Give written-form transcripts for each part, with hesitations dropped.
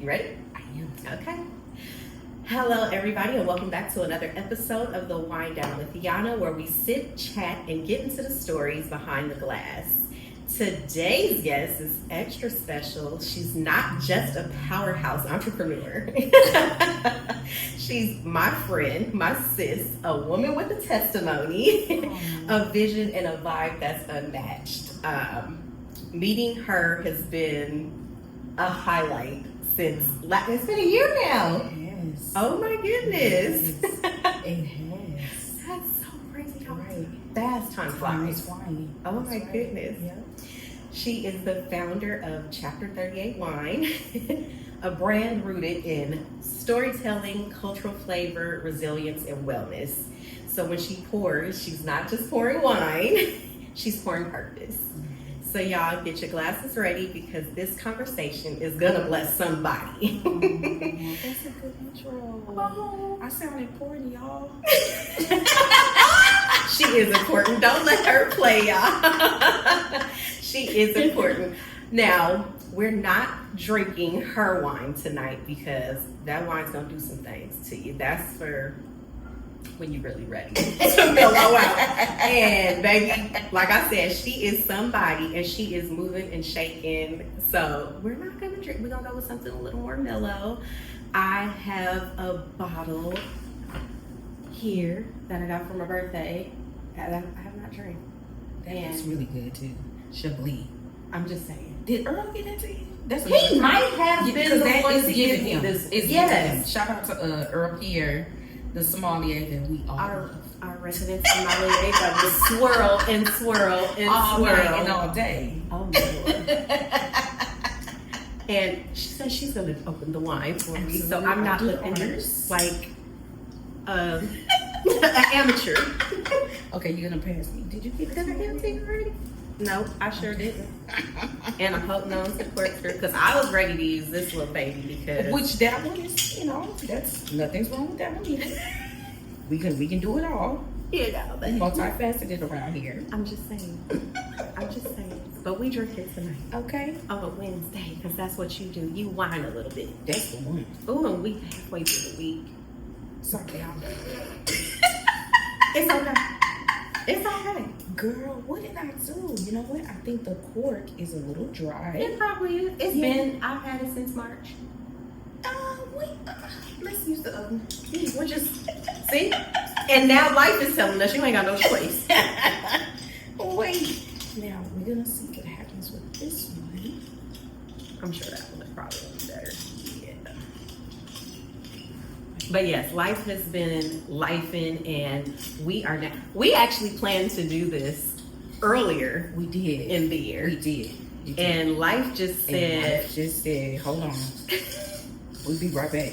You ready? I am. Okay. Hello, everybody, and welcome back to another episode of The Wind Down with Yana, where we sit, chat, and get into the stories behind the glass. Today's guest is extra special. She's not just a powerhouse entrepreneur. She's my friend, my sis, a woman with a testimony, a vision, and a vibe that's unmatched. Meeting her has been a highlight since it's been a year now. Yes. Oh my goodness. It has. That's so crazy how Right. fast time flies. Flying. Oh my goodness. Yep. She is the founder of Chapter 38 Wine, a brand rooted in storytelling, cultural flavor, resilience, and wellness. So when she pours, she's not just pouring wine, she's pouring purpose. So y'all get your glasses ready because this conversation is gonna bless somebody. That's a good intro. Oh. I sound important, y'all. She is important. Don't let her play, y'all. She is important. Now, we're not drinking her wine tonight because that wine's gonna do some things to you. That's for when you're really ready to mellow out. And baby, like I said, she is somebody and she is moving and shaking. So we're not gonna drink. We're gonna go with something a little more mellow. I have a bottle here that I got for my birthday. I have not drank. That's really good too. Chablis. I'm just saying. Did Earl get that to you? That's He might have been the that one is to giving give me him. this. It's Yes. giving him. Shout out to Earl Pierre, the sommelier that we all love. Our resident sommelier that will swirl and swirl and All swirl. night and all day. Oh my Lord. And she says she's going to open the wine for me, so Absolutely. I'm not I'll do looking honors. like an amateur. Okay, you're gonna pass me. Did you get Did I get a thing already? No, I sure didn't. And I'm holding on to Portster because I was ready to use this little baby because Which that one is, that's nothing's wrong with that one either. We can do it all. you know, We multifaceted around here. I'm just saying. I'm just saying. But we drink it tonight. Okay. On a Wednesday, because that's what you do. You whine a little bit. That's the one. Ooh, and we halfway through the week. Sorry, It's okay. It's okay. Girl, what did I do? You know what? I think the cork is a little dry. It probably is. It's been, I've had it since March. Wait. Let's use the oven. We're just, see? And now life is telling us you ain't got no choice. Wait. Now, we're going to see what happens with this one. I'm sure that one is probably better. Yeah. But yes, life has been lifing, and we actually planned to do this earlier We did. in the year. We did. You did. And life just said, hold on. We'll be right back.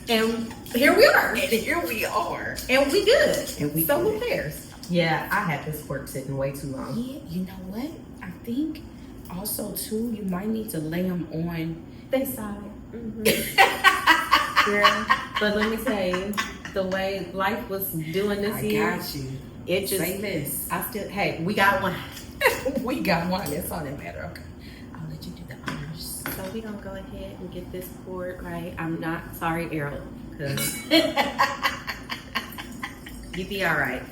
and here we are. And here we are. And we good. And we so good. who cares? Yeah, I had this cork sitting way too long. Yeah, you know what? I think also too, you might need to lay them on. They saw it. Girl, but let me tell you, the way life was doing this year, got you. it just, Say this. hey, we got one. We got one. That's all that matter. Okay. I'll let you do the honors. So we gonna go ahead and get this poured right. I'm not sorry, Errol, because you be all right.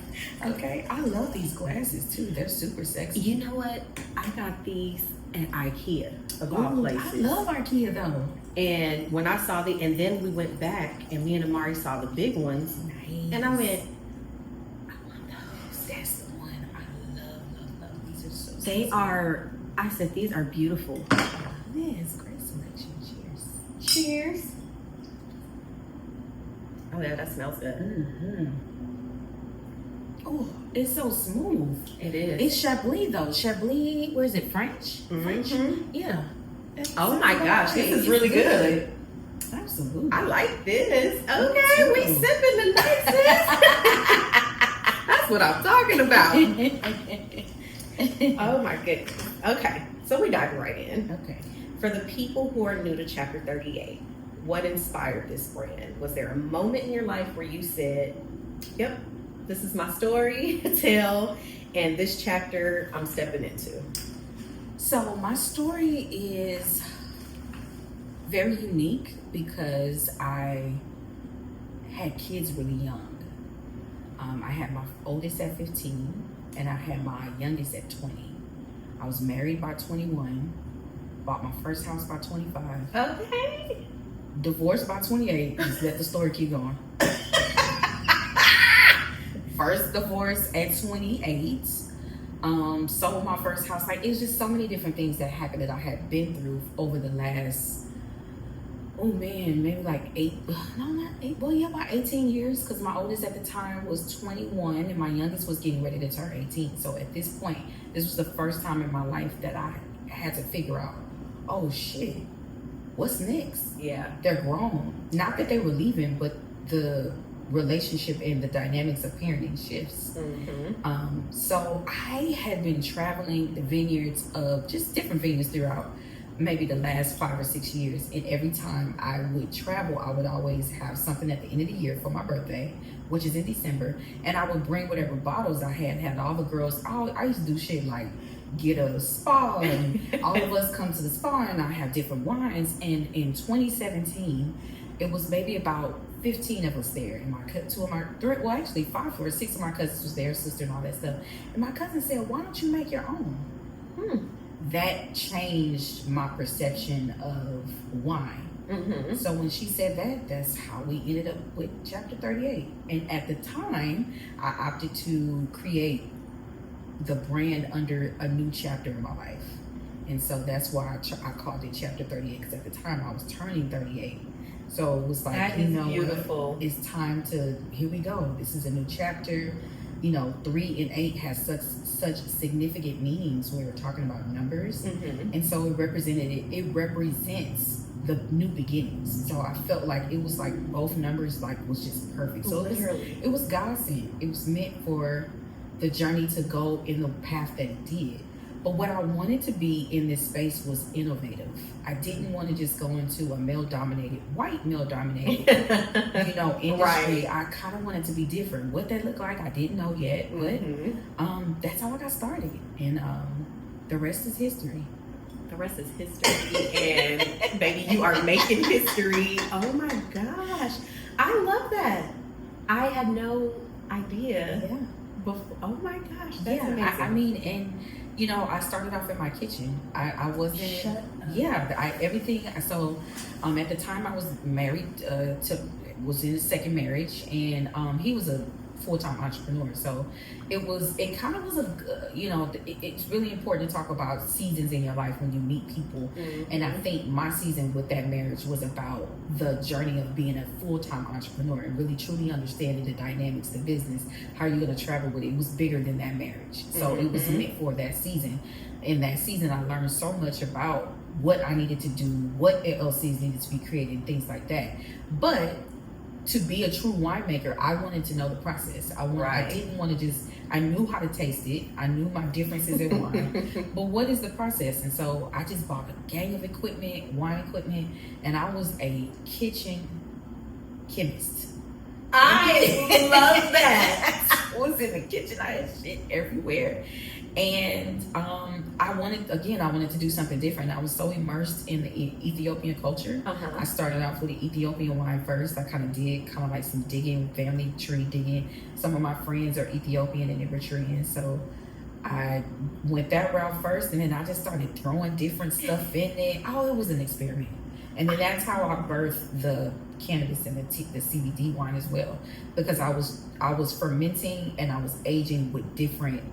Okay. I love these glasses too. They're super sexy. You know what? I got these at IKEA of all Ooh, places. I love Ikea though. And when I saw and then we went back and me and Amari saw the big ones, Nice. and I went, That's the one. I love. These are so they sexy. are, I said, these are beautiful. Yes, great selection. Cheers. Cheers. Oh yeah, that smells good. Mm-hmm. Oh, it's so smooth. It is. It's Chablis though. Chablis, where is it? French? French? Mhm. Yeah. Oh my gosh, this is really good. Absolutely. I like this. Me Okay, too. we sipping tonight, sis. That's what I'm talking about. Oh my goodness. Okay, so we dive right in. Okay. For the people who are new to Chapter 38, what inspired this brand? Was there a moment in your life where you said, yep, this is my story to tell, and this chapter I'm stepping into? So my story is very unique because I had kids really young. I had my oldest at 15 and I had my youngest at 20. I was married by 21, bought my first house by 25. Okay. Divorced by 28. Just let the story keep going. First divorce at 28. Sold my first house. Like, it's just so many different things that happened that I had been through over the last, maybe like about 18 years, because my oldest at the time was 21 and my youngest was getting ready to turn 18. So at this point, this was the first time in my life that I had to figure out, oh shit, what's next? Yeah. They're grown. Not that they were leaving, but the relationship and the dynamics of parenting shifts. Mm-hmm. So I had been traveling the vineyards of just different vineyards throughout maybe the last 5 or 6 years. And every time I would travel, I would always have something at the end of the year for my birthday, which is in December. And I would bring whatever bottles I had all the girls. I used to do shit like get a spa, and all of us come to the spa and I have different wines. And in 2017, it was maybe about 15 of us there, and actually 5 or 6 of my cousins was there, sister and all that stuff. And my cousin said, why don't you make your own? That changed my perception of wine. Mm-hmm. So when she said that, that's how we ended up with chapter 38. And at the time, I opted to create the brand under a new chapter in my life. And so that's why I called it chapter 38, because at the time I was turning 38. So it was like, that is beautiful. It's time to, here we go. This is a new chapter. 3 and 8 has such significant meanings when we're talking about numbers. Mm-hmm. And so it represents the new beginnings. So I felt like it was like both numbers was just perfect. So it was God sent. It was meant for the journey to go in the path that it did. But what I wanted to be in this space was innovative. I didn't want to just go into a white male-dominated, industry. Right. I kind of wanted to be different. What that looked like, I didn't know yet. But that's how I got started. And the rest is history. The rest is history. And baby, you are making history. Oh my gosh. I love that. I had no idea. Yeah. Before. Oh my gosh. That's amazing. I mean, and I started off in my kitchen. I wasn't. Shut up. Yeah, everything. So, at the time I was married was in his second marriage, and he was a full-time entrepreneur. So it's really important to talk about seasons in your life when you meet people. Mm-hmm. And I think my season with that marriage was about the journey of being a full-time entrepreneur and really truly understanding the dynamics, the business, how you're going to travel with it. It was bigger than that marriage. So it was meant for that season. In that season, I learned so much about what I needed to do, what LLCs needed to be created, things like that. But to be a true winemaker, I wanted to know the process. I didn't want to I knew how to taste it. I knew my differences in wine. But what is the process? And so I just bought a gang of wine equipment, and I was a kitchen chemist. I love that. I was in the kitchen. I had shit everywhere. And I wanted to do something different. I was so immersed in the Ethiopian culture. Uh-huh. I started off with the Ethiopian wine first. I kind of did like some digging, family tree digging. Some of my friends are Ethiopian and Eritrean, so I went that route first, and then I just started throwing different stuff in it. It was an experiment. And then that's how I birthed the cannabis and the CBD wine as well, because I was fermenting and I was aging with different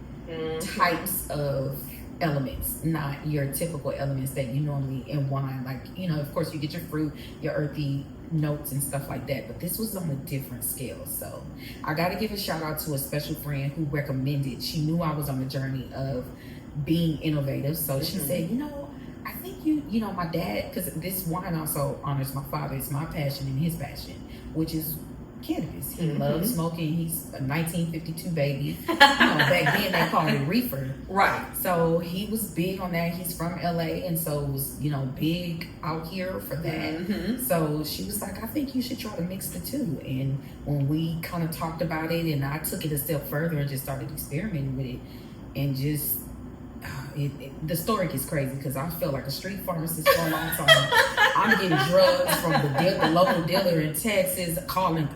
types of elements, not your typical elements that you normally in wine. Like, of course you get your fruit, your earthy notes and stuff like that, but this was on a different scale. So I got to give a shout out to a special friend who recommended. She knew I was on the journey of being innovative, so she said, I think my dad, because this wine also honors my father. It's my passion and his passion, which is cannabis. He loves smoking. He's a 1952 baby. Back then they called it reefer. Right. So he was big on that. He's from LA, and so it was, big out here for that. Mm-hmm. So she was like, I think you should try to mix the two. And when we kind of talked about it, and I took it a step further and just started experimenting with it, and just the story gets crazy because I feel like a street pharmacist for a long time. I'm getting drugs from the local dealer in Texas, calling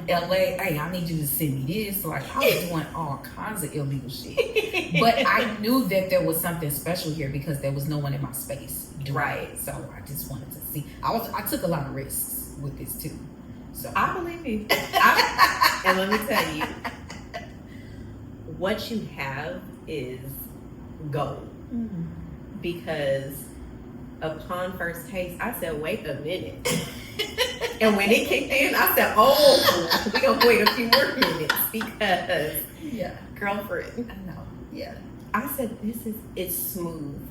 LA, hey, I need you to send me this. Like, I was doing all kinds of illegal shit. But I knew that there was something special here because there was no one in my space. Right. So I just wanted to see. I took a lot of risks with this too. So I believe you. And let me tell you, what you have is gold. Mm-hmm. Because upon first taste, I said, wait a minute. And when it kicked in, I said, oh, we're going to wait a few more minutes because, yeah, girlfriend, I know. Yeah. I said, it's smooth.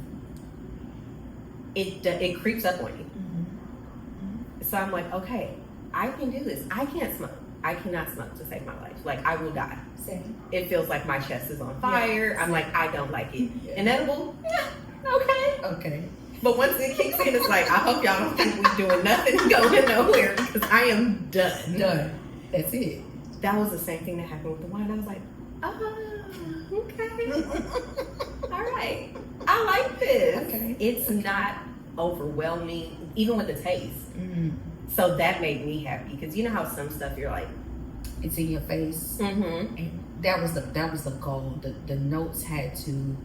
It creeps up on you. Mm-hmm. So I'm like, okay, I can do this. I can't smoke. I cannot smoke to save my life. Like, I will die. Same. It feels like my chest is on fire. Yeah. I'm like, I don't like it. Yeah. Inedible? Yeah, okay. Okay. But once it kicks in, it's like, I hope y'all don't think we're doing nothing going nowhere because I am done. Done. That's it. That was the same thing that happened with the wine. I was like, oh, okay. All right. I like this. Okay. It's not overwhelming, even with the taste. Mm-hmm. So that made me happy because you know how some stuff you're like, It's in your face. mm-hmm. And that was the goal. The notes had to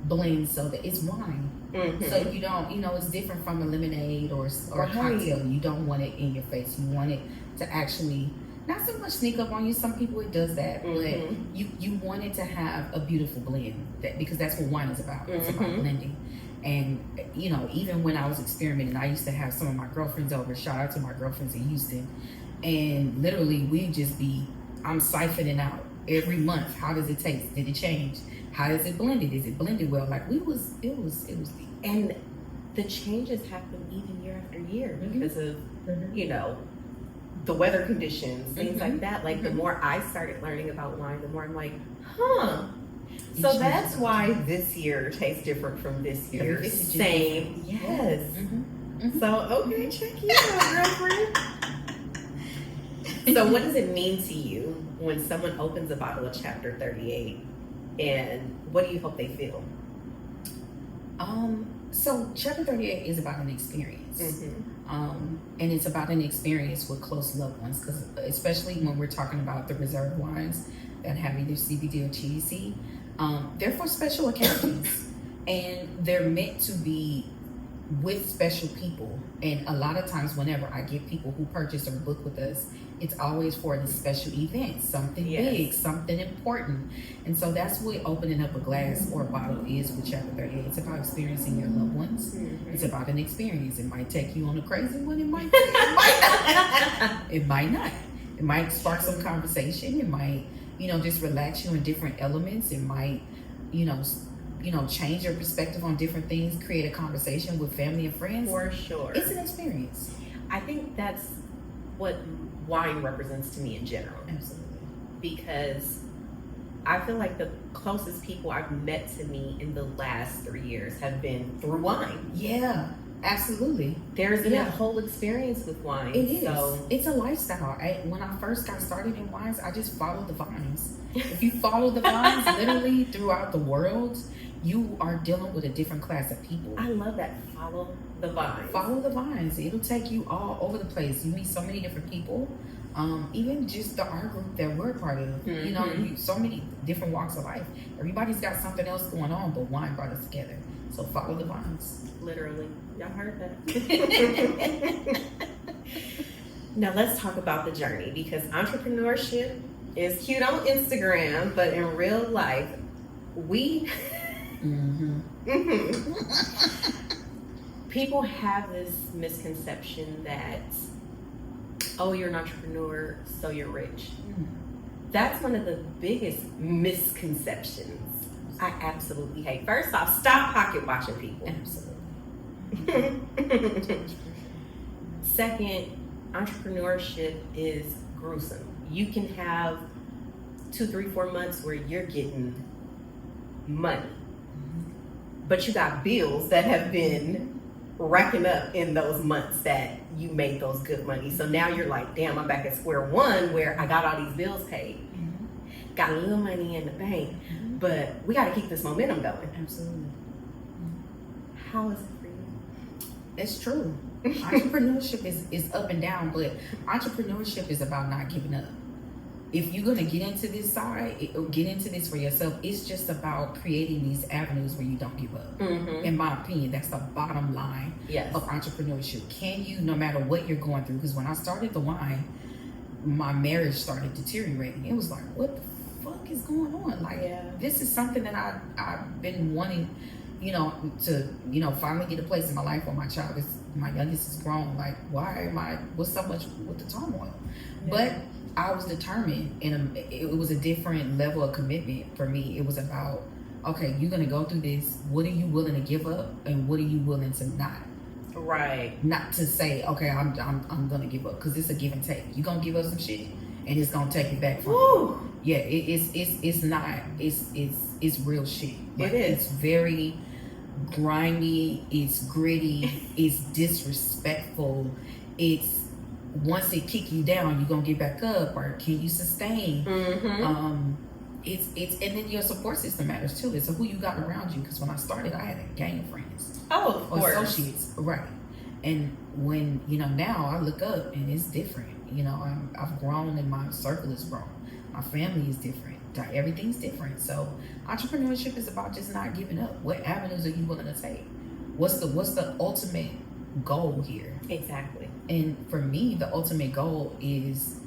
blend so that it's wine. Mm-hmm. So you don't, it's different from a lemonade or Right. cocktail. You don't want it in your face. You want it to actually not so much sneak up on you. Some people it does that, Mhm. but you want it to have a beautiful blend. Because that's what wine is about. It's about Mhm. blending. And even when I was experimenting, I used to have some of my girlfriends over. Shout out to my girlfriends in Houston, and literally I'm siphoning out every month. How does it taste? Did it change? How is it blended? Is it blended well? Like it was deep. And the changes happen even year after year Mhm. because of, Mm-hmm. the weather conditions, things Mhm. like that. Like the Mhm. more I started learning about wine, the more I'm like, huh. It So changes that's all why the time. this year tastes different from this Every year. vintage is Same. different. Yes. Mm-hmm. So, okay, check you out, girlfriend. So what does it mean to you when someone opens a bottle of Chapter 38 and what do you hope they feel? So Chapter 38 is about an experience. And it's about an experience with close loved ones, because especially when we're talking about the reserve wines that have either CBD or THC, they're for special occasions, and they're meant to be with special people. And a lot of times, whenever I get people who purchase or book with us, it's always for the special event, something Yes. big, something important. And so that's what opening up a glass or a bottle is with Chapter 38. It's about experiencing your loved ones. It's about an experience. It might take you on a crazy one. It might not. It might not. It might spark some conversation. It might, just relax you in different elements. It might, change your perspective on different things, create a conversation with family and friends. For sure. It's an experience. I think that's what wine represents to me in general. Absolutely. Because I feel like the closest people I've met to me in the last 3 years have been through wine. Yeah, absolutely. There's been Yeah. a whole experience with wine. It is. So It's a lifestyle. When I first got started in wines, I just followed the vines. If you follow the vines literally throughout the world, you are dealing with a different class of people. I love that. Follow the vine. Follow the vines. It'll take you all over the place. You meet so many different people. Even just the art group that we're a part of. Mhm. So many different walks of life. Everybody's got something else going on, but wine brought us together. So follow the vines. Literally. Y'all heard that. Now let's talk about the journey, because entrepreneurship is cute on Instagram, but in real life, we people have this misconception that, oh, you're an entrepreneur, so you're rich. That's one of the biggest misconceptions I absolutely hate. First off, stop pocket watching people. Absolutely. Second, entrepreneurship is gruesome. You can have 2, 3, 4 months where you're getting money, but you got bills that have been racking up in those months that you made those good money. So now you're like, damn, I'm back at square one where I got all these bills paid, got a little money in the bank, but we got to keep this momentum going. Absolutely. How is it for you? It's true. Entrepreneurship is up and down, but entrepreneurship is about not giving up. If you're gonna get into this side, get into this for yourself, it's just about creating these avenues where you don't give up. Mm-hmm. In my opinion, that's the bottom line Yes. of entrepreneurship. Can you, no matter what you're going through, because when I started the wine, my marriage started deteriorating. It was like, what the fuck is going on? Like, this is something that I've been wanting, to, finally get a place in my life where my youngest is grown. Like, what's so much with the turmoil? Yeah. But I was determined, and it was a different level of commitment for me. It was about, okay, you're gonna go through this. What are you willing to give up, and what are you willing to not? Right. Not to say, okay, I'm gonna give up, because it's a give and take. You're gonna give up some shit, and it's gonna take you back from Woo. it. Yeah, it's not. It's real shit. It is. It's very grimy. It's gritty. It's disrespectful. It's once it kick you down, you're gonna get back up, or can you sustain? Mm-hmm. It's and then your support system matters too. It's who you got around you. Because when I started, I had a gang of friends, Of or course. associates, right? And when now I look up and it's different. I've grown and my circle has grown. My family is different. Everything's different. So entrepreneurship is about just not giving up. What avenues are you willing to take? What's the ultimate goal here? Exactly. And for me, the ultimate goal is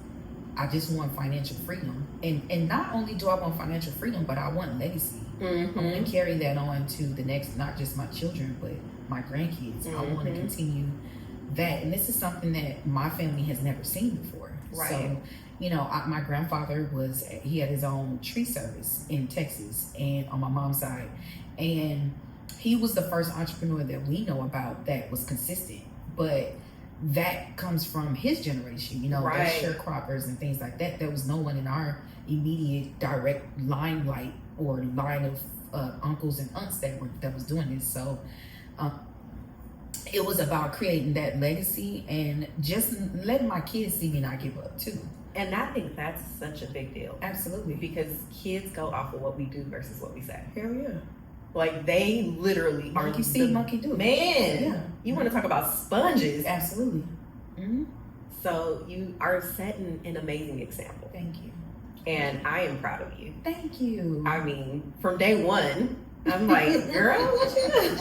I just want financial freedom. And not only do I want financial freedom, but I want legacy. Mm-hmm. I want to carry that on to the next, not just my children, but my grandkids. Mm-hmm. I want to continue that. And this is something that my family has never seen before. Right. So, my grandfather he had his own tree service in Texas and on my mom's side. And he was the first entrepreneur that we know about that was consistent. But that comes from his generation, Right. the sharecroppers and things like that. There was no one in our immediate direct limelight or line of uncles and aunts that was doing this. So it was about creating that legacy and just letting my kids see me not give up too. And I think that's such a big deal. Absolutely. Because kids go off of what we do versus what we say. Hell yeah. Like, they literally are Monkey see, monkey do. Man, Yeah. you want to talk about sponges. Absolutely. Mm-hmm. So you are setting an amazing example. Thank you. And I am proud of you. Thank you. I mean, from day one, I'm like, girl, what you doing?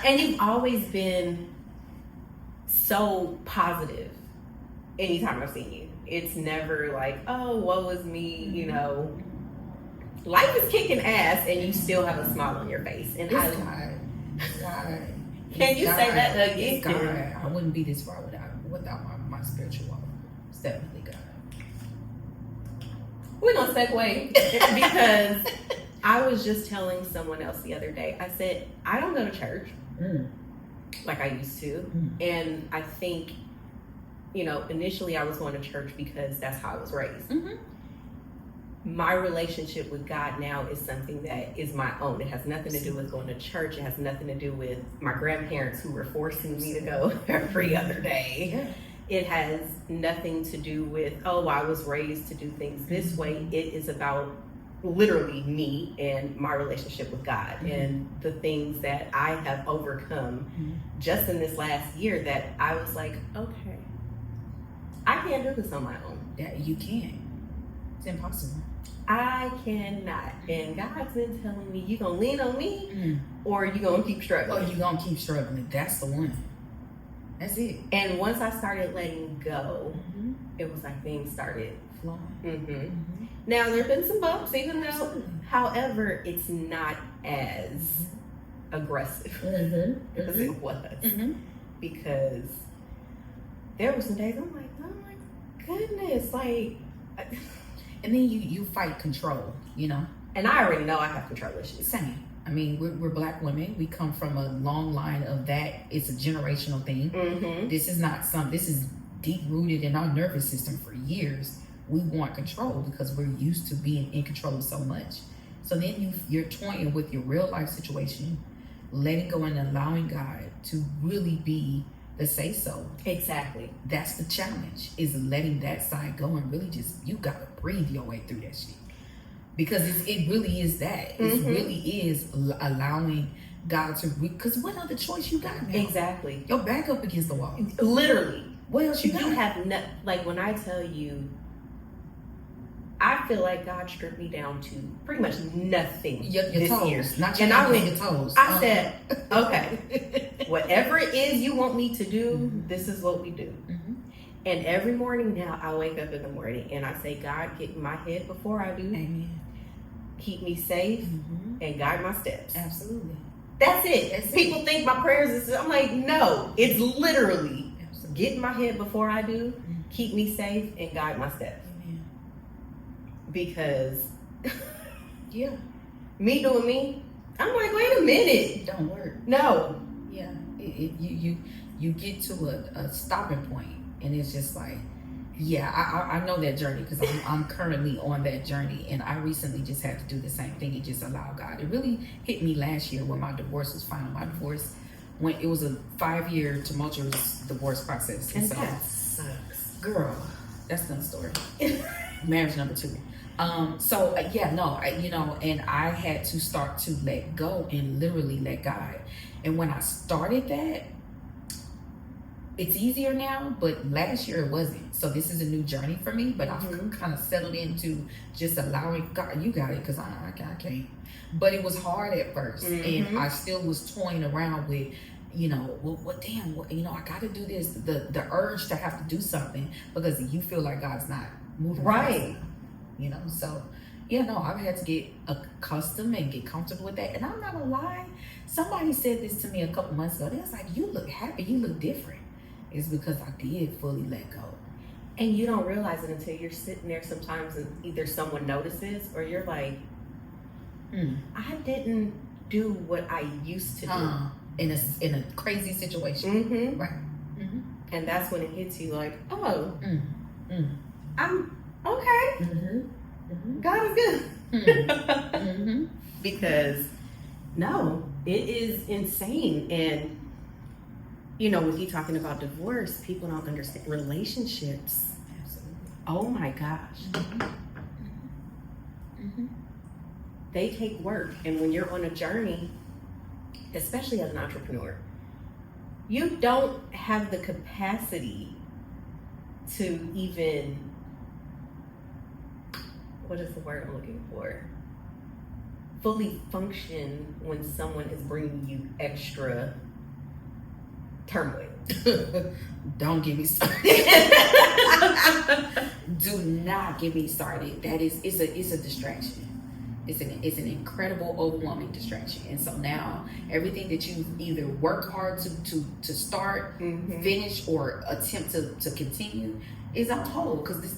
And you've always been so positive anytime I've seen you. It's never like, oh, woe is me, Life is kicking ass and you still have a smile on your face. And It's God. Can you say that again? It's God. I wouldn't be this far without my spiritual walk. It's definitely God. We're going to segue because I was just telling someone else the other day, I said, I don't go to church like I used to. And I think, initially I was going to church because that's how I was raised. Mm-hmm. My relationship with God now is something that is my own. It has nothing to do with going to church. It has nothing to do with my grandparents who were forcing me to go every other day. Yeah. It has nothing to do with, oh, I was raised to do things this way. It is about literally me and my relationship with God and the things that I have overcome just in this last year that I was like, okay, I can't do this on my own. Yeah, you can't. It's impossible. I cannot. And God's been telling me, you gonna lean on me or you gonna keep struggling. Oh, you gonna keep struggling. That's the one. That's it. And once I started letting go, it was like things started flowing. Now there have been some bumps, even though, Absolutely. however, it's not as aggressive as it was. Because there were some days I'm like, oh my goodness, like. And then you fight control, And I already know I have control issues. Same. I mean, we're Black women. We come from a long line of that. It's a generational thing. This is not this is deep rooted in our nervous system for years. We want control because we're used to being in control of so much. So then you're toying with your real life situation, letting go and allowing God to really be the say so. Exactly. That's the challenge, is letting that side go and really just, you gotta breathe your way through that shit. because it really is that. It really is allowing God to, because what other choice you got now? Exactly. Your back up against the wall. Literally. What else you got? have no, like when I tell you, I feel like God stripped me down to pretty much nothing Your this toes, year. not your And I ankles, went, your toes. I said, okay, whatever it is you want me to do, this is what we do. And every morning now, I wake up in the morning and I say, God, get in my head before I do. Amen. Keep me safe and guide my steps. Absolutely. That's it. That's People think my prayers is, I'm like, no, it's literally get in my head before I do, keep me safe and guide my steps. Amen. Because Yeah. me doing me, I'm like, wait a minute. It don't work. No. Yeah. You get to a stopping point, and it's just like, yeah, I know that journey because I'm currently on that journey, and I recently just had to do the same thing and just allow God. It really hit me last year when my divorce was final. My divorce, when it was a 5-year tumultuous divorce process, And so that sucks. girl, that's another story. Marriage number 2. And I had to start to let go and literally let God. And when I started that, it's easier now, but last year it wasn't. So this is a new journey for me, but I've kind of settled into just allowing God, you got it, because I can't. But it was hard at first, and I still was toying around with, I got to do this. The urge to have to do something because you feel like God's not moving Right. So I've had to get accustomed and get comfortable with that. And I'm not gonna lie, somebody said this to me a couple months ago. They was like, you look happy, you look different. It's because I did fully let go. And you don't realize it until you're sitting there sometimes and either someone notices or you're like, I didn't do what I used to do. In a crazy situation. Right. And that's when it hits you like, oh, I'm okay. God is good. Because no, it is insane. And with you talking about divorce, people don't understand relationships. Absolutely. Oh my gosh. They take work. And when you're on a journey, especially as an entrepreneur, you don't have the capacity to even, what is the word I'm looking for? Fully function when someone is bringing you extra turmoil. Don't get me started. Do not get me started. It's a distraction. It's an incredible, overwhelming distraction. And so now everything that you either work hard to start, finish, or attempt to continue is on hold because it's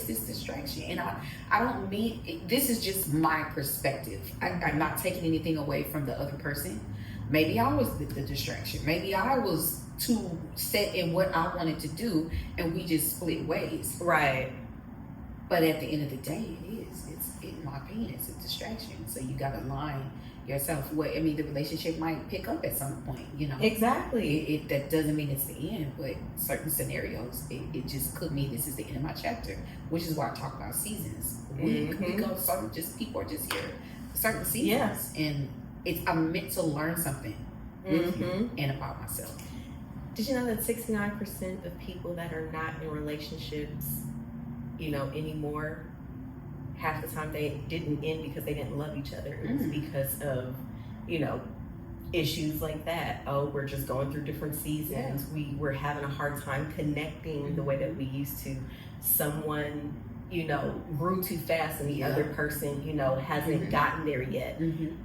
this distraction. And I don't mean, this is just my perspective. I'm not taking anything away from the other person. Maybe I was the distraction. Maybe I was too set in what I wanted to do and we just split ways. Right. But at the end of the day, in my opinion, it's a distraction. So you got to align yourself. The relationship might pick up at some point, Exactly. That doesn't mean it's the end, but certain scenarios, it just could mean this is the end of my chapter, which is why I talk about seasons. We go to certain, people are just here for certain seasons. Yes. And I'm meant to learn something with you and about myself. Did you know that 69% of people that are not in relationships, anymore, half the time they didn't end because they didn't love each other. It was because of, issues like that. Oh, we're just going through different seasons. Yeah. We were having a hard time connecting the way that we used to. Someone, grew too fast and the other person, hasn't gotten there yet.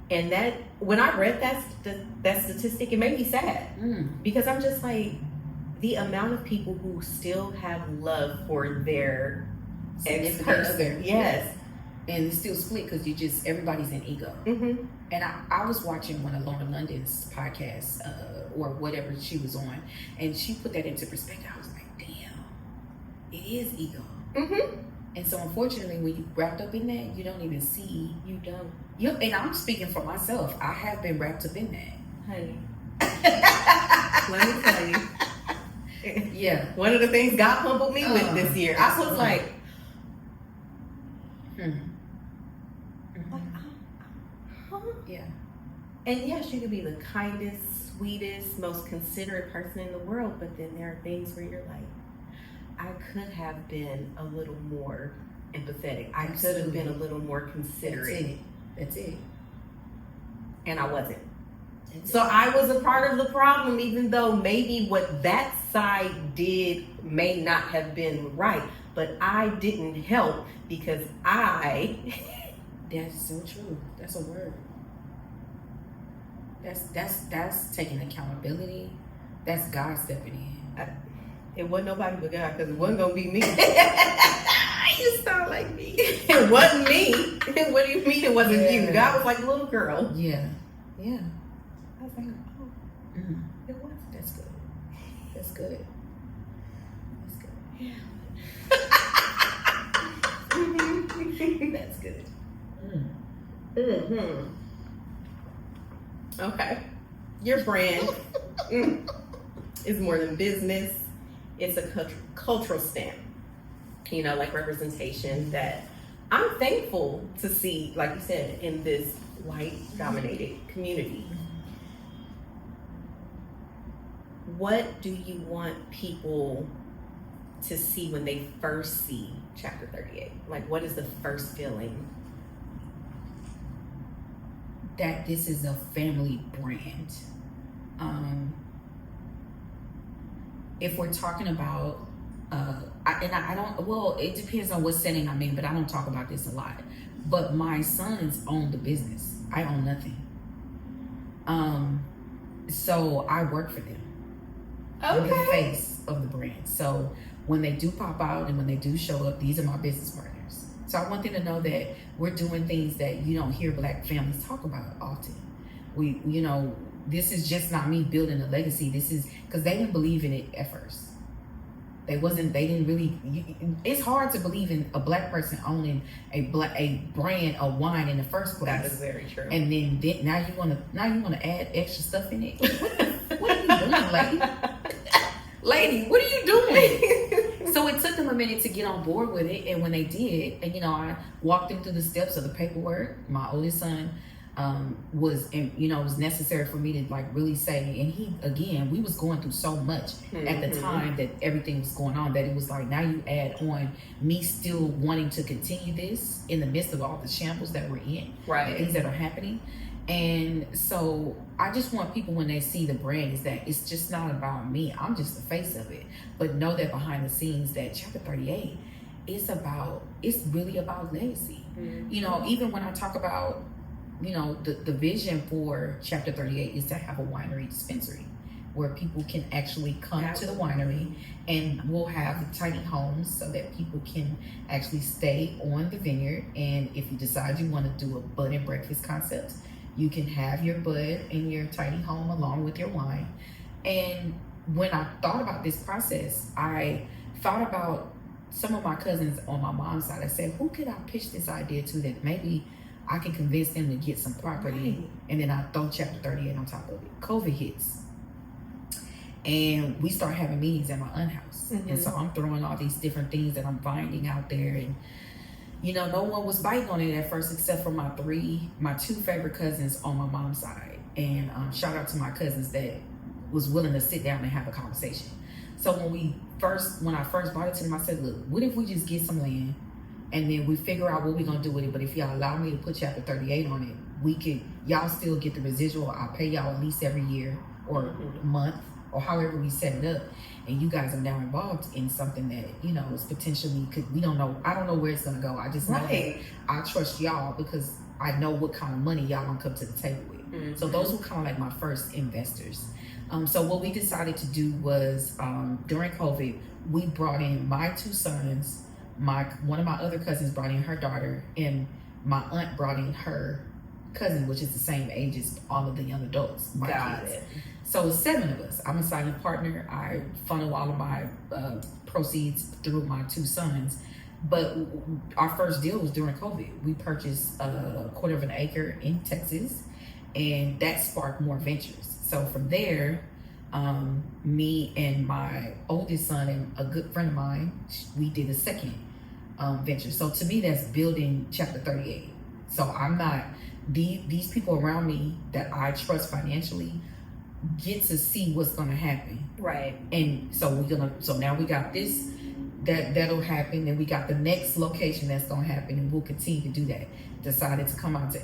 And that, when I read that statistic, it made me sad because I'm just like, the amount of people who still have love for their ex-person. Yes. And it's still split because everybody's in ego. And I was watching one of Lorna London's podcasts or whatever she was on, and she put that into perspective. I was like, damn, it is ego. And so unfortunately, when you wrapped up in that, you don't even see. You don't. And I'm speaking for myself. I have been wrapped up in that. Honey. Let me tell you. Yeah. One of the things God humbled me with this year, I was like, And yes, you could be the kindest, sweetest, most considerate person in the world, but then there are things where you're like, I could have been a little more empathetic. I could have been a little more considerate. That's it. And I wasn't. So I was a part of the problem, even though maybe what that side did may not have been right, but I didn't help because I. That's so true. That's a word. That's taking accountability. That's God stepping in. It wasn't nobody but God, because it wasn't gonna be me. You sound like me. It wasn't me. What do you mean it wasn't you? God was like a little girl. Yeah. I was like, oh, it was. That's good. That's good. Yeah. That's good. Okay. Your brand is more than business. It's a cultural stamp. You know, like representation that I'm thankful to see, like you said, in this white-dominated community. What do you want people to see when they first see Chapter 38? Like, what is the first feeling? That this is a family brand. If we're talking about, I don't, well, it depends on what setting I'm in, but I don't talk about this a lot. But my sons own the business. I own nothing. So I work for them. I'm the face of the brand. So when they do pop out and when they do show up, these are my business partners. So I want them to know that we're doing things that you don't hear Black families talk about often. This is just not me building a legacy. This is because they didn't believe in it at first. They didn't really. It's hard to believe in a Black person owning a brand of wine in the first place. That is very true. And then now you wanna add extra stuff in it. What are you doing, lady? Lady, what are you doing? So it took them a minute to get on board with it, and when they did, and I walked them through the steps of the paperwork. My oldest son was necessary for me to really say, and we was going through so much at the time that everything was going on, that it was like, now you add on me still wanting to continue this in the midst of all the shambles that we're in, right? Things that are happening. And so I just want people, when they see the brand, is that it's just not about me. I'm just the face of it. But know that behind the scenes, that Chapter 38 it's really about legacy. Even when I talk about, the vision for Chapter 38 is to have a winery dispensary where people can actually come to the winery, and we'll have tiny homes so that people can actually stay on the vineyard. And if you decide you want to do a bud and breakfast concept, you can have your bud in your tiny home along with your wine. And when I thought about this process, I thought about some of my cousins on my mom's side. I said, who could I pitch this idea to that maybe I can convince them to get some property? Right. And then I throw Chapter 38 on top of it. COVID hits. And we start having meetings at my aunt's house. And so I'm throwing all these different things that I'm finding out there. And no one was biting on it at first except for my two favorite cousins on my mom's side. And shout out to my cousins that was willing to sit down and have a conversation. So when I first brought it to them, I said, look, what if we just get some land and then we figure out what we're going to do with it? But if y'all allow me to put Chapter 38 on it, y'all still get the residual. I'll pay y'all at least every year or month or however we set it up. And you guys are now involved in something that, is potentially, we don't know. I don't know where it's going to go. I just know that I trust y'all because I know what kind of money y'all going to come to the table with. So those were kind of like my first investors. So what we decided to do was, during COVID, we brought in my two sons. One of my other cousins brought in her daughter, and my aunt brought in her cousin, which is the same age as all of the young adults, my kids. It. So it's 7 of us. I'm a silent partner. I funnel all of my proceeds through my two sons. But our first deal was during COVID. We purchased a 1/4 acre in Texas, and that sparked more ventures. So from there, me and my oldest son and a good friend of mine, we did a second venture. So to me, that's building Chapter 38. So I'm not these people around me that I trust financially get to see what's gonna happen. Right. And so so now we got this, that'll happen, and we got the next location that's gonna happen, and we'll continue to do that. Decided to come out to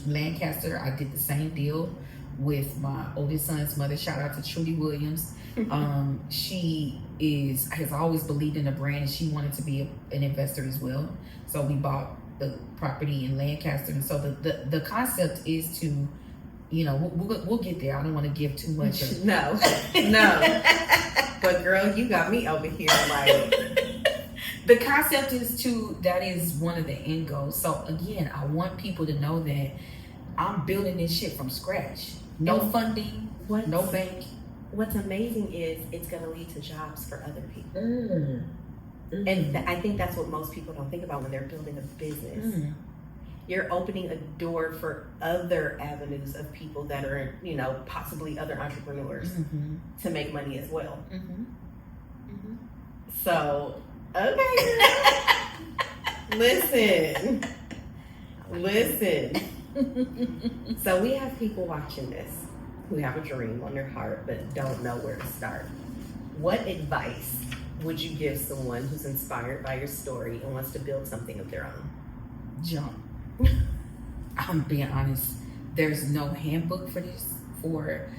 Lancaster. I did the same deal with my oldest son's mother. Shout out to Trudy Williams. She has always believed in the brand, and she wanted to be an investor as well. So we bought the property in Lancaster, and so the concept is to, we'll get there. I don't want to give too much. No. But girl, you got me over here like. The concept that is one of the end goals. So again, I want people to know that I'm building this shit from scratch. No funding, no bank. What's amazing is it's going to lead to jobs for other people. And I think that's what most people don't think about when they're building a business. You're opening a door for other avenues of people that are, possibly other entrepreneurs to make money as well. So, okay. Listen. So we have people watching this who have a dream on their heart but don't know where to start. What advice would you give someone who's inspired by your story and wants to build something of their own? Jump. I'm being honest. There's no handbook for this, for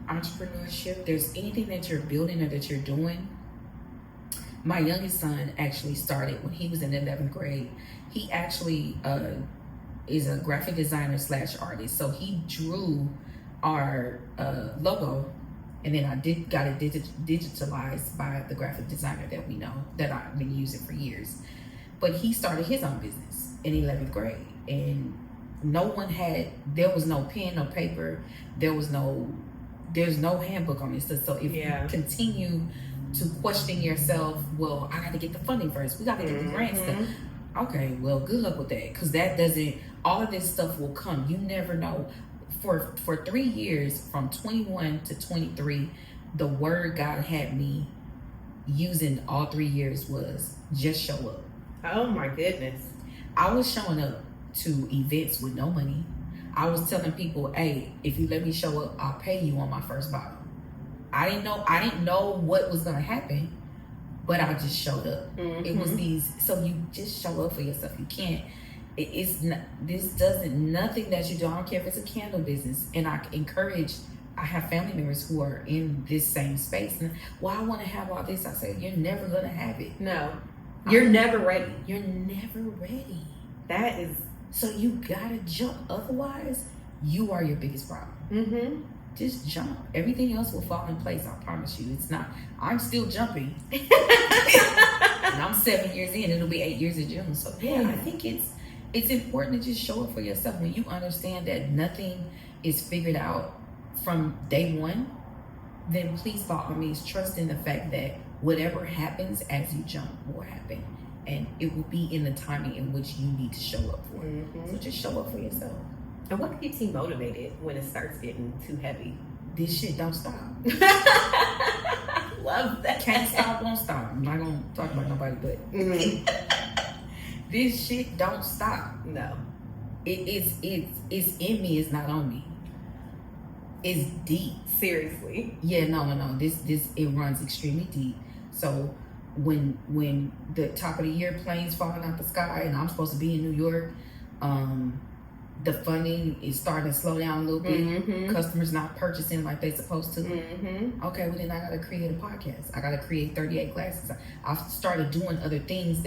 entrepreneurship. There's anything that you're building or that you're doing. My youngest son actually started when he was in 11th grade. He actually is a graphic designer / artist. So he drew our logo, and then I got it digitalized by the graphic designer that we know, that I've been using for years. But he started his own business in 11th grade, and there was no pen, no paper, there's no handbook on this stuff. So if you continue to question yourself, well, I got to get the funding first, we got to get the grant stuff. Okay, well, good luck with that, because all of this stuff will come. You never know. For 3 years, from 21 to 23, the word God had me using all 3 years was just show up. Oh my goodness. I was showing up to events with no money. I was telling people, hey, if you let me show up, I'll pay you on my first bottle. I didn't know what was gonna happen, but I just showed up. It was so you just show up for yourself. You can't, nothing that you do, I don't care if it's a candle business. And I have family members who are in this same space. And, well, I want to have all this. I say, you're never going to have it. No. You're never ready. You're never ready. That is. So you got to jump. Otherwise, you are your biggest problem. Just jump. Everything else will fall in place. I promise you. It's not. I'm still jumping. And I'm 7 years in. It'll be 8 years in June. So yeah, I think it's important to just show up for yourself. When you understand that nothing is figured out from day one, then please, by all means, trust in the fact that whatever happens as you jump will happen, and it will be in the timing in which you need to show up for it. So just show up for yourself. And what keeps you motivated when it starts getting too heavy? This shit don't stop. Love that. Can't stop, won't stop. I'm not gonna talk about nobody, but this shit don't stop. No. It's in me, it's not on me. It's deep. Seriously. Yeah, no. This it runs extremely deep. So when the top of the year planes falling out the sky and I'm supposed to be in New York, the funding is starting to slow down a little bit. Customers not purchasing like they're supposed to. Okay, well then I gotta create a podcast. I gotta create 38 classes. I've started doing other things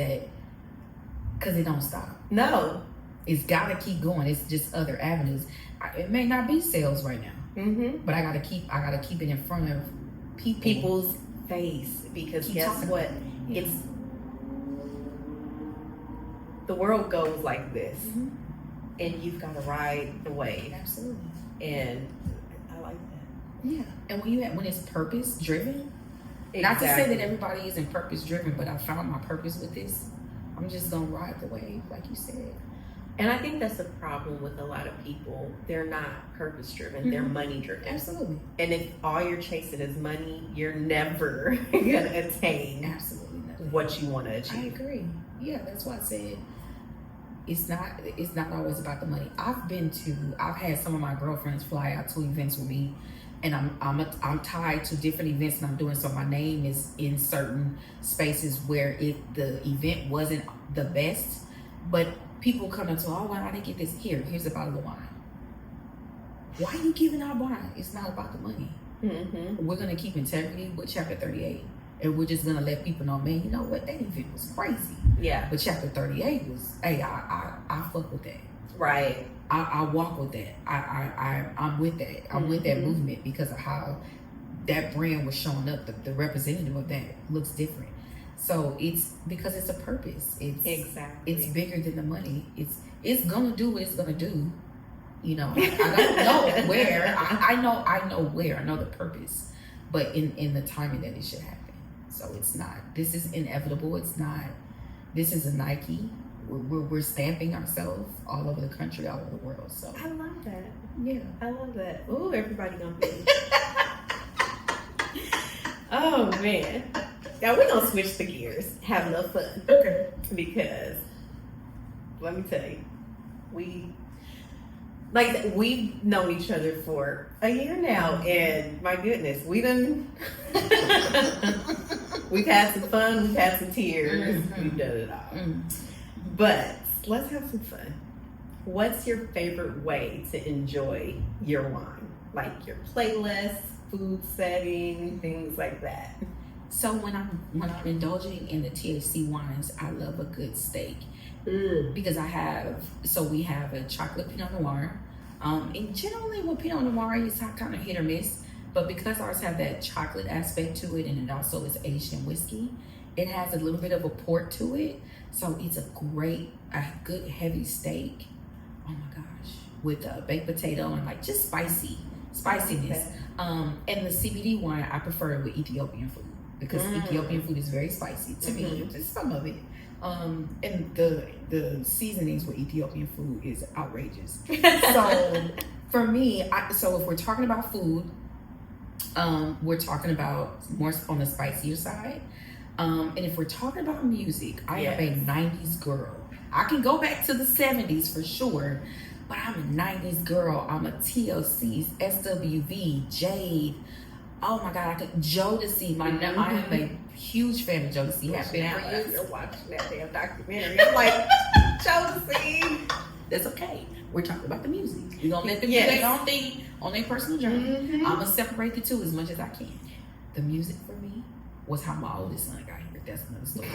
because it don't stop. No. It's gotta keep going. It's just other avenues. It may not be sales right now, but I gotta keep it in front of people's face, because guess what? It's the world goes like this, and you've got to ride the wave. Absolutely. And I like that. Yeah. And when it's purpose driven, not to say that everybody isn't purpose driven, but I found my purpose with this. I'm just gonna ride the wave, like you said. And I think that's the problem with a lot of people. They're not purpose driven, they're money driven. Absolutely. And if all you're chasing is money, you're never gonna attain absolutely what you want to achieve. I agree. Yeah, that's why I said it's not always about the money. I've had some of my girlfriends fly out to events with me, and I'm tied to different events that I'm doing, so my name is in certain spaces where the event wasn't the best, but people come up to, oh, why did I get this? Here's a bottle of wine. Why are you giving out wine? It's not about the money. Mm-hmm. We're gonna keep integrity with chapter 38, and we're just gonna let people know, man, you know what, that event was crazy. Yeah. But chapter 38 was, hey, I fuck with that. Right. I walk with that. I'm with that. I'm with that movement because of how that brand was showing up. The representative of that looks different. So it's because it's a purpose. It's bigger than the money. It's gonna do what it's gonna do. You know, I don't know where. I know where. I know the purpose, but in the timing that it should happen. So it's not. This is inevitable. It's not. This is a Nike. We're stamping ourselves all over the country, all over the world. So I love that. Yeah, I love that. Ooh, everybody gonna be. Oh man. Now we're gonna switch the gears. Have a little fun. okay. Because let me tell you, we've known each other for a year now, and my goodness, we've had some fun, we've had some tears, we've done it all. But let's have some fun. What's your favorite way to enjoy your wine? Like your playlist, food setting, things like that. So when I'm indulging in the THC wines, I love a good steak. Because we have a chocolate Pinot Noir. And generally with Pinot Noir, it's kind of hit or miss. But because ours have that chocolate aspect to it, and it also is aged in whiskey, it has a little bit of a port to it. So it's a good heavy steak. Oh my gosh. With baked potato and like just spiciness. Okay. And the CBD wine, I prefer it with Ethiopian food. Because Ethiopian food is very spicy to me, just some of it. And the seasonings with Ethiopian food is outrageous. So for me, so if we're talking about food, we're talking about more on the spicier side. And if we're talking about music, I am a 90s girl. I can go back to the 70s for sure, but I'm a 90s girl. I'm a TLC's, SWV, Jade. Oh my God, Jodeci. I am a huge fan of Jodeci. Have been for years. You're watching that damn documentary. I'm like, Jodeci. That's okay. We're talking about the music. We're gonna let them do their own thing on their personal journey. I'm gonna separate the two as much as I can. The music for me was how my oldest son got here. That's another story.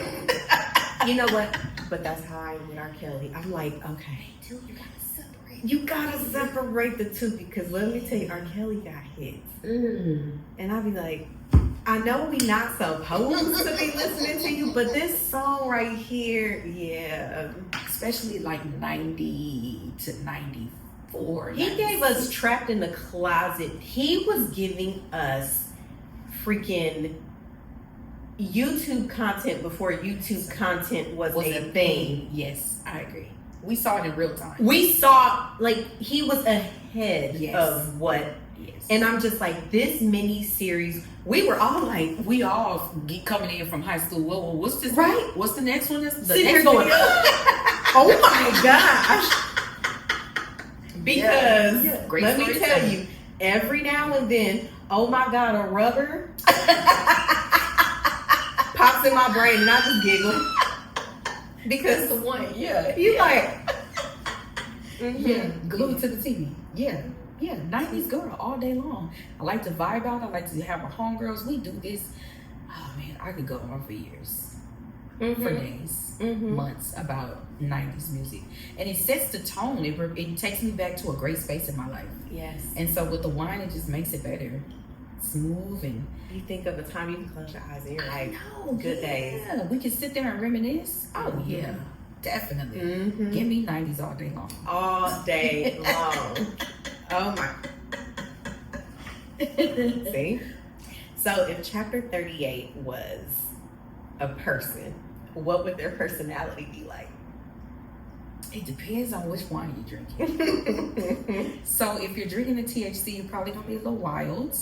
You know what? But that's how I am with R. Kelly. I'm like, okay, you gotta separate the two, because let me tell you, R. Kelly got hits. And I'll be like, I know we not supposed to be listening to you, but this song right here, especially like 90 to 94. He gave us Trapped in the Closet. He was giving us freaking YouTube content before YouTube content was a thing. Yes, I agree. We saw it in real time. We saw, like, he was ahead of what. Yes. And I'm just like, this mini series, we all coming in from high school. Well, what's this? Right. What's the next one? Oh my gosh. Because let me tell you, every now and then, oh my God, a rubber pops in my brain and I just giggle. Because the one, you like, glued to the TV. Yeah, 90s girl all day long. I like to vibe out. I like to have my homegirls. We do this. Oh man, I could go on for years, for days, months about 90s music, and it sets the tone. It takes me back to a great space in my life. Yes. And so with the wine, it just makes it better, smooth, and you think of a time you can close your eyes and you're like, good days. Yeah, we can sit there and reminisce. Oh yeah, definitely. Give me 90s all day long. All day long. Oh my. See? So if chapter 38 was a person, what would their personality be like? It depends on which wine you're drinking. So if you're drinking the THC, you're probably gonna be a little wild.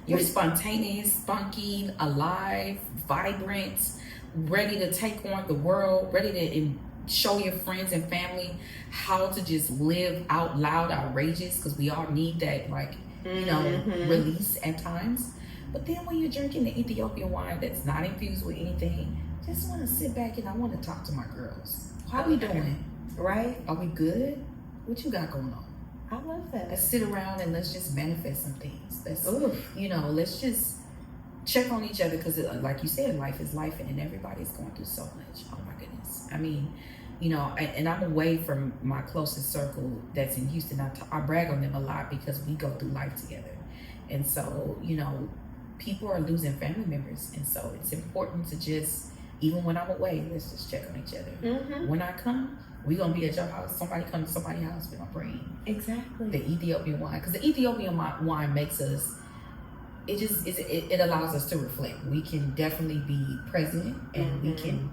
You're spontaneous, spunky, alive, vibrant, ready to take on the world, ready to show your friends and family how to just live out loud outrageous, because we all need that, like, you know, release at times. But then when you're drinking the Ethiopian wine that's not infused with anything, just want to sit back and I want to talk to my girls. How we doing? Right? Are we good? What you got going on? I love that. Let's sit around and let's just manifest some things. Let's, you know, let's just check on each other, because like you said, life is life, and everybody's going through so much. Oh my goodness. I mean, you know, and I'm away from my closest circle that's in Houston. I brag on them a lot because we go through life together. And so, you know, people are losing family members. And so it's important to just, even when I'm away, let's just check on each other. When I come, we're going to be at your house. Somebody come to somebody's house, we're going to bring the Ethiopian wine. Because the Ethiopian wine makes us, it allows us to reflect. We can definitely be present, and we can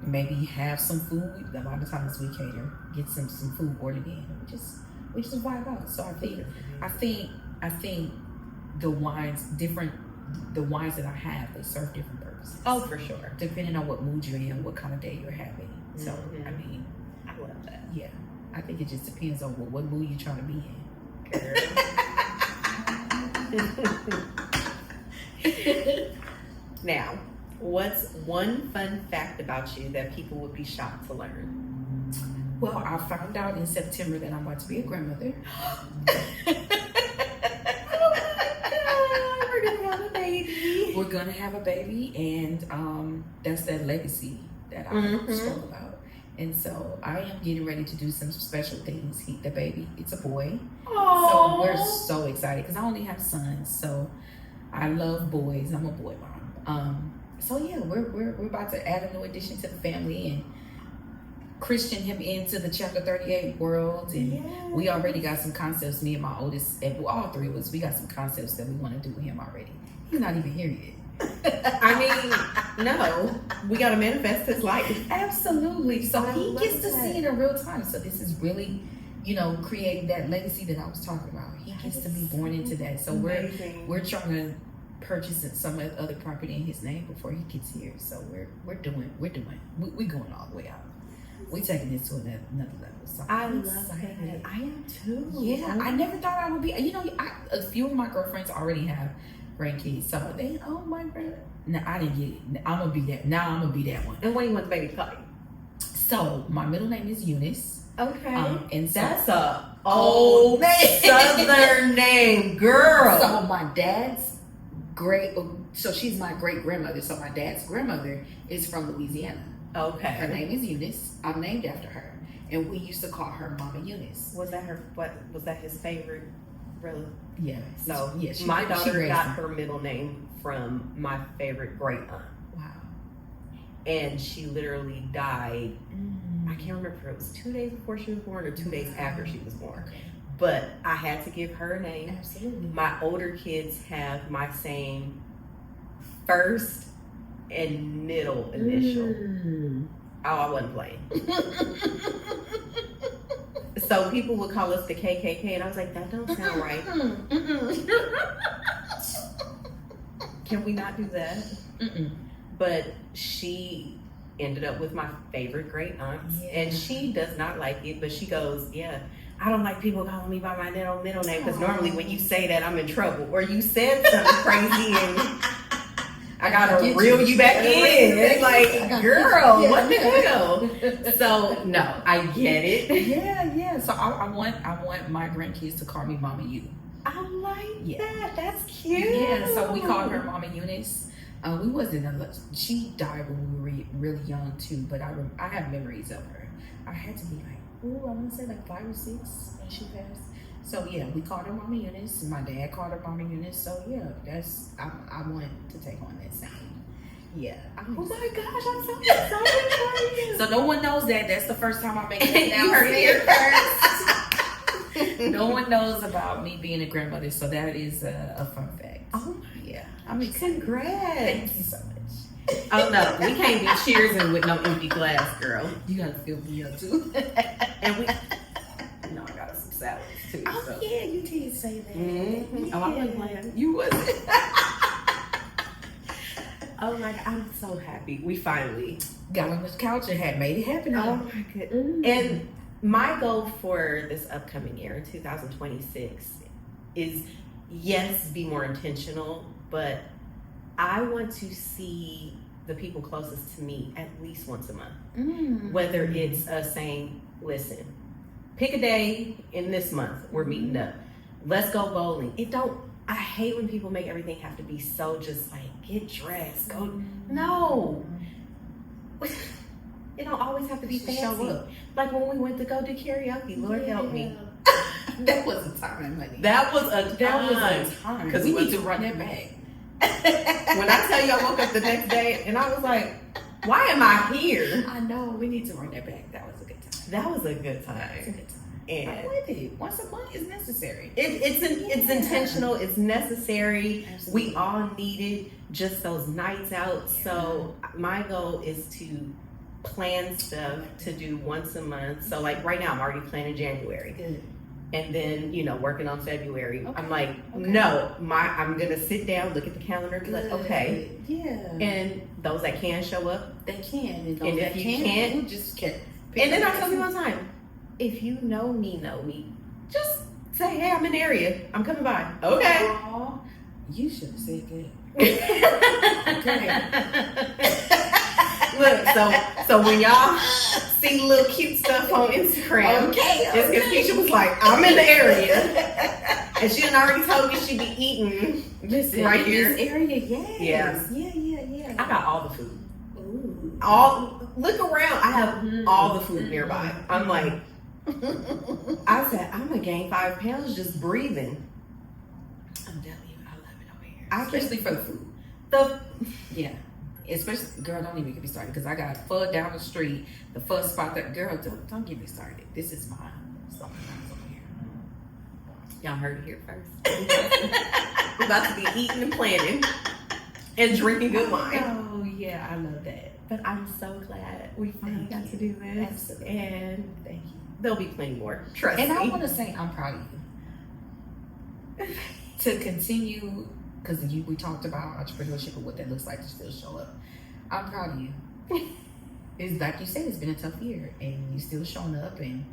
maybe have some food. A lot of times we cater, get some food ordered in, and we just vibe out. So I think the wines that I have, they serve different purposes. Oh, for sure. Depending on what mood you're in, what kind of day you're having. So I mean, I love that. Yeah, I think it just depends on what mood you're trying to be in. Now, what's one fun fact about you that people would be shocked to learn? Well, I found out in September that I'm about to be a grandmother. We're gonna have a baby, and that's that legacy that I spoke about. And so I am getting ready to do some special things. The baby, it's a boy. Aww. So we're so excited because I only have sons. So I love boys. I'm a boy mom. So yeah, we're about to add a new addition to the family and Christian him into the chapter 38 world. And we already got some concepts, me and my oldest, and all three of us, we got some concepts that we want to do with him already. He's not even here yet. I mean, no, we got to manifest his life. Absolutely. So he gets to see it in real time. So this is really, you know, creating that legacy that I was talking about. He gets to be born into that. So we're trying to purchase some other property in his name before he gets here. So we're going all the way out. We're taking this to another level. So I love that. I am too. Yeah, I never thought I would be. You know, a few of my girlfriends already have grandkids, so they, oh my god. No, I didn't get it. I'm gonna be that. Now I'm gonna be that one. And what do you want the baby to call you? So my middle name is Eunice. Okay. And so, that's a old Southern name, girl. So my dad's so she's my great grandmother. So my dad's grandmother is from Louisiana. Okay. Her name is Eunice. I'm named after her, and we used to call her Mama Eunice. Was that his favorite relative? Yeah. So yeah, my daughter got her middle name from my favorite great aunt. Wow. And she literally died. I can't remember if it was 2 days before she was born or 2 days after she was born. Okay. But I had to give her a name. Absolutely. My older kids have my same first and middle initial. Oh, I wasn't playing. So people would call us the KKK, and I was like, that don't sound right. Can we not do that? But she ended up with my favorite great aunt, and she does not like it, but she goes, yeah, I don't like people calling me by my middle name, because normally when you say that, I'm in trouble. Or you said something crazy and I gotta reel you back in. It's like, girl, what the hell? So no, I get it. Yeah. So I want my grandkids to call me Mama U. I like that. That's cute. Yeah. So we called her Mama Eunice. We wasn't. She died when we were really young too. But I have memories of her. I had to be like, I want to say like 5 or 6 when she passed. So yeah, we called her Mama Eunice. My dad called her Mama Eunice. So yeah, I want to take on that same. Yeah. Oh my gosh, I'm so excited for you. So no one knows that. That's the first time I make it. You heard it here first. No one knows about me being a grandmother. So that is a fun fact. Oh my. Yeah. Congrats. Thank you so much. Oh no, we can't be cheersing with no empty glass, girl. You gotta fill me up too. And we, I got us some salads too. Oh so. Yeah, you did say that. Mm-hmm. Yeah. Oh, I wasn't playing. You wasn't. Oh my God, I'm so happy. We finally got on this couch and had made it happen. Oh my goodness. And my goal for this upcoming year, 2026, is yes, be more intentional, but I want to see the people closest to me at least once a month. Whether it's us saying, listen, pick a day in this month, we're meeting up. Let's go bowling. I hate when people make everything have to be so just like, get dressed, go. No. It don't always have to be fancy. Show up. Like when we went to go do karaoke, Lord help me. That was a time, honey. That was a time. Because we need to run that back. When I tell you I woke up the next day and I was like, why am I here? I know, we need to run that back. That was a good time. That was a good time. That was a good time. And I'm with it. Once a month is necessary. It's intentional. It's necessary. Absolutely. We all needed just those nights out. Yeah. So my goal is to plan stuff to do once a month. So like right now, I'm already planning January. Good. And then, working on February. Okay. I'm like, Okay. no, I'm going to sit down, look at the calendar, and be like, okay. Yeah. And those that can show up. They can. And And if you can't, you just can't. And then I tell people all the time, if you know me, just say, hey, I'm in the area. I'm coming by. Okay. Aw, you should have said that. Look, so when y'all see little cute stuff on Instagram, it's because Keisha was like, I'm in the area. And she had already told me she'd be eating right in here. This area, yes. Yeah. Yeah. I got all the food. Ooh. Look around. I have all the food nearby. I'm like, I said, I'm gonna gain 5 pounds just breathing. I'm telling you, I love it over here. Especially for the food. Yeah. Especially, girl, don't even get me started because I got pho down the street. The pho spot that, girl, don't get me started. This is mine. Something else over here. Y'all heard it here first. We're about to be eating and planning and drinking good wine. Oh, yeah, I love that. But I'm so glad we finally got to do this. Absolutely. And Thank you. there'll be plenty more. Trust me. And I want to say I'm proud of you. To continue, because we talked about entrepreneurship and what that looks like to still show up. I'm proud of you. It's like you said, it's been a tough year, and you still showing up, and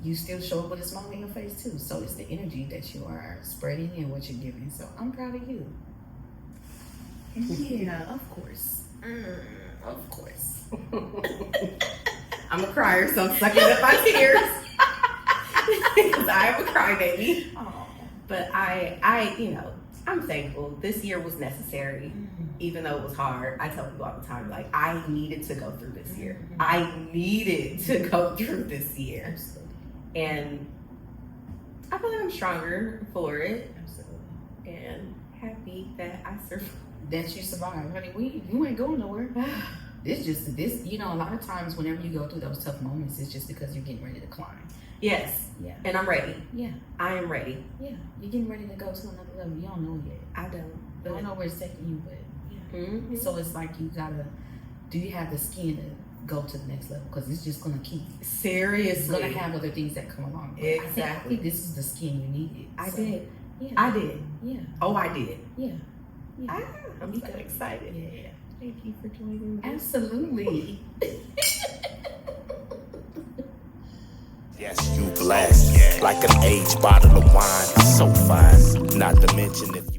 you still show up with a smile on your face too. So it's the energy that you are spreading and what you're giving. So I'm proud of you. Yeah, of course. Of course. I'm a crier, so I'm sucking up my tears. Because I am a crybaby. Oh. But I'm thankful. This year was necessary, even though it was hard. I tell people all the time, like, I needed to go through this year. I needed to go through this year. Absolutely. And I feel like I'm stronger for it. Absolutely. And happy that I survived. That you survived, honey. You ain't going nowhere. This, a lot of times whenever you go through those tough moments, it's just because you're getting ready to climb. Yes. Yeah. And I'm ready. Yeah. I am ready. Yeah. You're getting ready to go to another level. You don't know yet. I don't. You don't know where it's taking you, but yeah. Mm-hmm. So it's like do you have the skin to go to the next level? Because it's just going to keep. Seriously. It's going to have other things that come along. But Exactly. I think this is the skin you needed. I So, did. Yeah. I did. Yeah. Oh, I did. Yeah. Yeah. I'm so excited. Yeah. Thank you for joining me. Absolutely. Yes, you blessed. Like an aged bottle of wine, so fine. Not to mention if